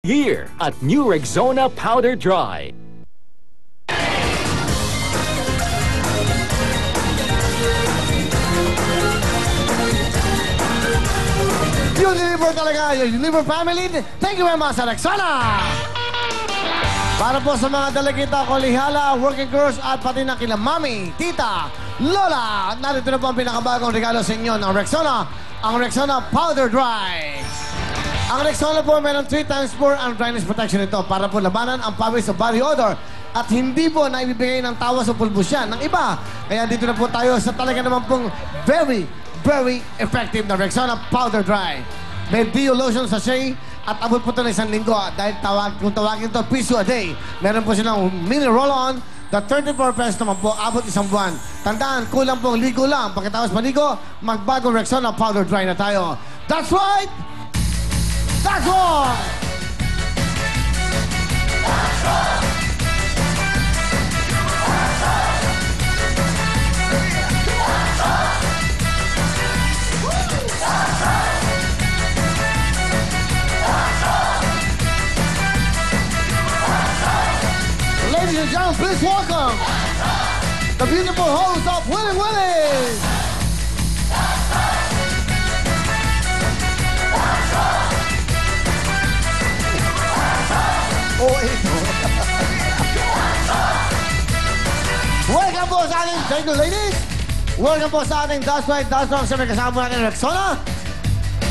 Here at New Rexona Powder Dry. Unilever talaga, Unilever family. Thank you very much, Rexona! Para po sa mga dalagita, Kolihala, working girls at pati na kila Mami, Tita, Lola. Narito na po ang pinakabagong regalo sa inyo ng Rexona, ang Rexona Powder Dry. Ang Rexona po meron 3x4 ang dryness protection ito para po labanan ang pawis sa body odor at hindi po na ibibigay ng tawas o pulbos yan ng iba. Kaya dito na po tayo sa talaga naman pong very effective na Rexona Powder Dry. May Dio Lotion Sachet at abot po ito ng 1 linggo dahil kung tawagin ito, piso a day. Meron po silang mini roll-on na 34 pesos naman po, abot 1 buwan. Tandaan, kulang pong ligo lang. Pagkatapos maligo, magbagong Rexona Powder Dry na tayo. That's right! That's all! That's all! Ladies and gentlemen, please welcome the beautiful host of Willy Willy. Oh, ito. Welcome po sa ating, thank you ladies. Welcome po sa ating That's Right, That's Wrong. Siyempre kasama natin Rexona.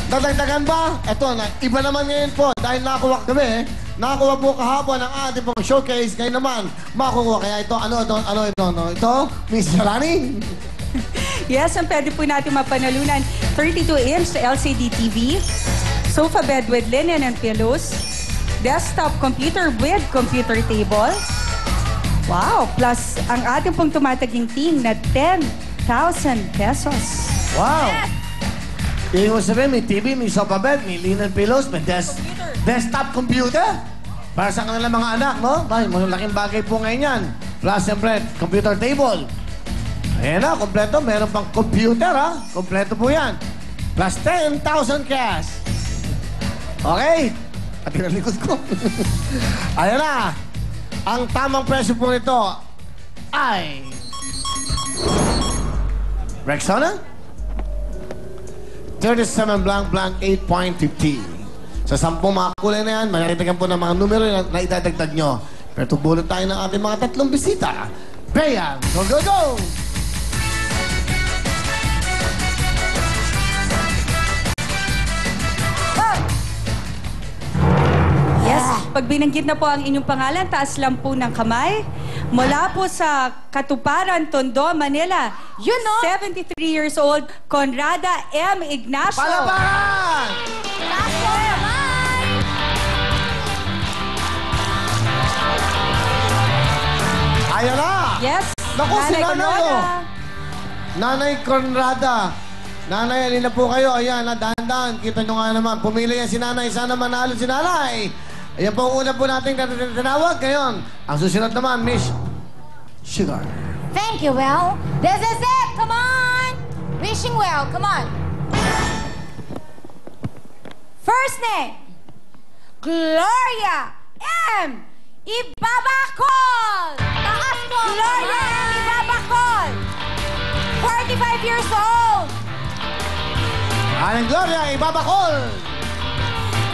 Dadagdagan ba? Ito, iba naman ngayon po dahil nakakuha kami. Nakakuha po kahapon ang ating pong showcase. Ngayon naman, makukuha. Kaya ito, ano ito? Ito, Miss Salani? Yes, ang pwede po natin mapanalunan. 32-inch LCD TV, sofa bed with linen and pillows, desktop computer with computer table. Wow! Plus, ang ating pong tumataginting na 10,000 pesos. Wow! Ibig mo sabihin, may TV, may sofa bed, may linen pillows, may desktop computer. Para sa kanilang mga anak, no? Malaking bagay po ngayon yan. Plus, siyempre, computer table. Ayan na, kompleto. Meron pang computer, ha? Kompleto po yan. Plus 10,000 cash. Okay? At pinalikod ko. Ayan na. Ang tamang presyo po nito ay... Rexona? 37 blank 8.50. Sa 10 mga kulay na yan, manaritigan po ng mga numero na idadagdag nyo. Pero tubulot tayo ng ating mga 3 bisita. Bayan, go, go, go! Yes, pag binanggit na po ang inyong pangalan, taas lang po ng kamay. Mula po sa Katuparan, Tondo, Manila. You know? 73 years old, Conrada M. Ignacio. Palaparan! Taas po kamay! Ayan na! Yes, Naku, si Nanay Nanay, Conrada. oh. Nanay Conrada. Nanay, alin na po kayo. Ayan, dahan-dahan. Kita nyo nga naman. Pumili yan si Nanay. Sana manalo si Nanay. Ayan po ang una po nating tinawag ngayon. Ang susunod naman, Miss Sugar. Thank you, Will. This is it. Come on. Wishing well. Come on. First name, Gloria M. Ibabacol. Taas po. Gloria M. Ibabacol. 45 years old. Aling Gloria, Ibabacol.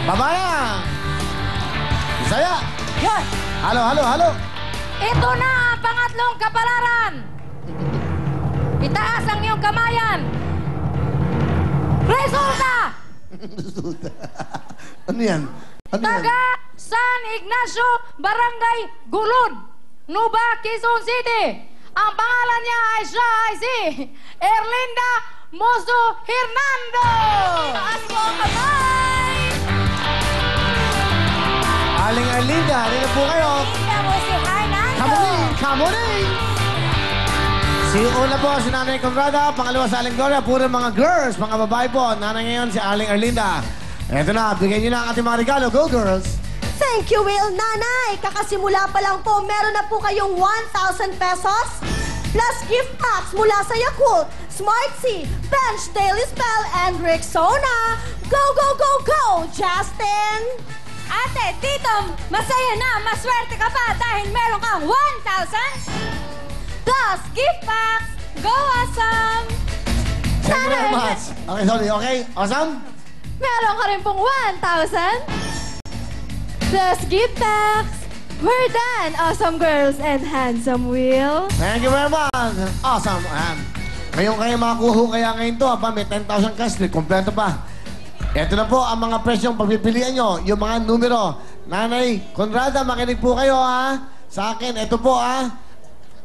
Baba na. Isaya. Yun. Halo. Ito na ang pangatlong kapalaran. Itaas ang iyong kamayan. Resulta! Ano yan? Taga San Ignacio, Barangay Gulod, Nuba, Quezon City. Ang pangalan niya ay si Erlinda Mozo Hernando. Taas po ang kamay. Aling Arlinda, halina po kayo. Erlinda Mozo Hernando. Kamuning! Si una po, si Nanay Conrada. Pangalawa sa Aling Gloria, puro mga girls, mga babae po. Nanay ngayon, si Aling Arlinda. Eto na, bigyan niyo na ang ating mga regalo. Go, girls! Thank you, Will. Nanay, kakasimula pa lang po, meron na po kayong 1,000 pesos plus gift packs mula sa Yakult, Smartsy, Bench, Daily Spell, and Rexona. Go, go, go, go, Justin! Ate, tito, masaya na, maswerte ka pa dahil meron kang 1,000 plus gift packs. Go, Awesome! Thank you very much. Okay, sorry. Okay, awesome? Meron ka rin pong 1,000 plus gift packs. We're done, awesome girls and handsome Will. Thank you very much. Awesome. Ayan. Ngayon kayo makakuha kaya ngayon to. May 10,000 cash. Kompleto pa. Ito na po ang mga presyong pagpipilian nyo. Yung mga numero. Nanay Conrada, makinig po kayo ha. Sa akin, ito po ha.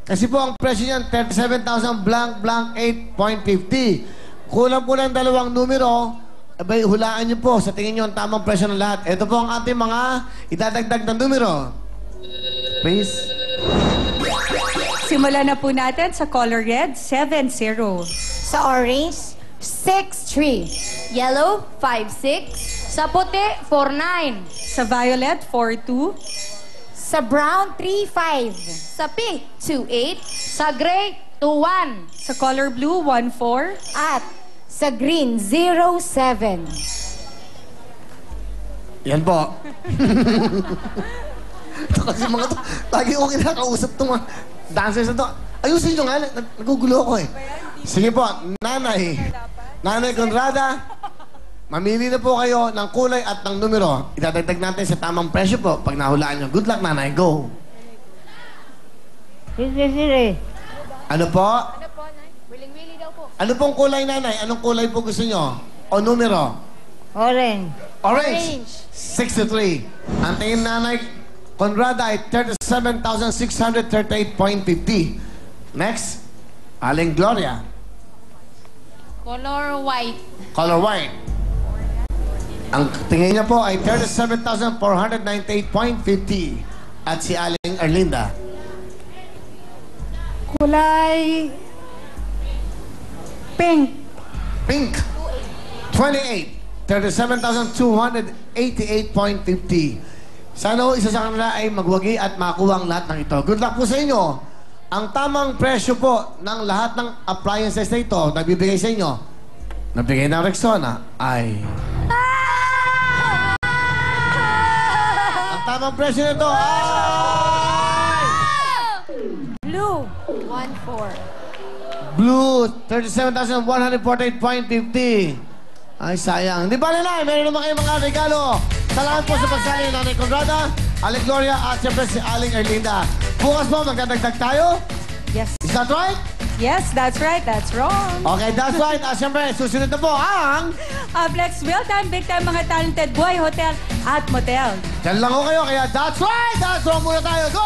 Kasi po ang presyo niyan, 37,000 blank 8.50. Kulang po ng dalawang numero. Abay, hulaan nyo po. Sa tingin nyo ang tamang presyo ng lahat. Ito po ang ating mga idadagdag na numero. Please. Simulan na po natin sa color red, 7-0. Sa orange, 6-3. Yellow, 5-6. Sa puti, 4-9. Sa violet, 4-2. Sa brown, 3-5. Sa pink, 2-8. Sa gray, 2-1. Sa color blue, 1-4. At sa green, 0-7. Yan po. Ito kasi mga to, lagi ko kinakausap itong mga dancers na to. Ayusin nyo nga, nagugulo ako eh. Sige po, Nanay Conrada, mamili na po kayo ng kulay at ng numero. Idadagdag natin sa tamang presyo po pag nahulaan nyo. Good luck, Nanay. Go! Ano po? Wiling-wili daw po. Ano pong kulay, Nanay? Anong kulay po gusto nyo? O numero? Orange. Orange. 6-3. Ang tingin, Nanay Conrada ay 37,638.50. Next, Aling Gloria. Color white. Color white. Ang tingin niya po ay 37,498.50. At si Aling Erlinda. Kulay pink. Pink. 28. 37,288.50. Sana ho, isa sa kanila ay magwagi at makuha ang lahat ng ito. Good luck po sa inyo. Ang tamang presyo po ng lahat ng appliances na ito, nagbibigay sa inyo, nabigay ng Rexona, ay... Ang tamang presyo nito ay... Blue, 1-4. Blue, 37,148.50. Ay, sayang. Di ba nila? Meron naman kayo mga regalo. Salamat po sa pagsali ng Nanay Conrada, Aling Gloria, at siyempre si Aling Erlinda. Bukas po, magdadagdag tayo. Yes. Is that right? Yes, that's right. That's wrong. Okay, that's right. At siyempre, susunod na po ang... Flex Well Time, big time mga talented boy, hotel at motel. Diyan lang ko kayo, kaya that's right, that's wrong muna tayo. Go!